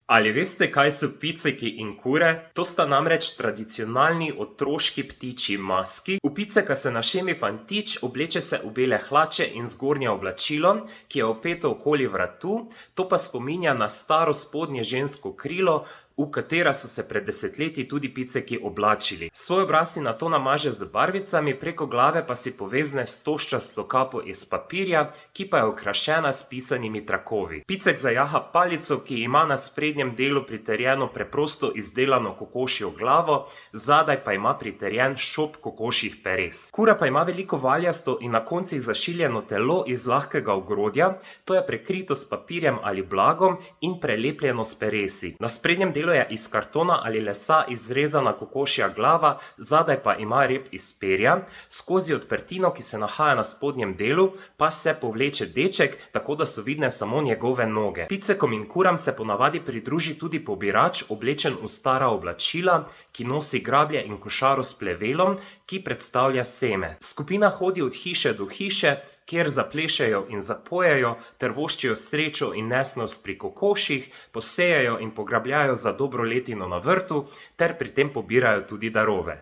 Ali veste, kaj so piceki in kure? To sta namreč tradicionalni otroški ptičji maski. V piceka se našemi fantič, obleče se v bele hlače in zgornje oblačilo, ki je opeto okoli vratu, to pa spominja na staro spodnje žensko krilo, v katera so se pred desetletji tudi piceki oblačili. Svoj obraz si nato namaže z barvicami, preko glave pa si povezne s toščasto kapo iz papirja, ki pa je okrašena s pisanimi trakovi. Picek zajaha palico, ki ima na sprednjem delu pritrjeno preprosto izdelano kokošjo glavo, zadaj pa ima pritrjen šop kokošjih peres. Kura pa ima veliko valjasto in na koncih zašiljeno telo iz lahkega ogrodja, to je prekrito s papirjem ali blagom in prelepljeno s peresi. Na sprednjem delu je iz kartona ali lesa izrezana kokošja glava, zadaj pa ima rep iz perja, skozi odprtino, ki se nahaja na spodnjem delu, pa se povleče deček, tako da so vidne samo njegove noge. Picekom in kuram se ponavadi pridruži tudi pobirač, oblečen v stara oblačila, ki nosi grablje in košaro s plevelom, ki predstavlja seme. Skupina hodi od hiše do hiše, kjer zaplešejo in zapojejo, ter voščijo srečo in nesnost pri kokoših, posejejo in pograbljajo za dobro letino na vrtu, ter pri tem pobirajo tudi darove.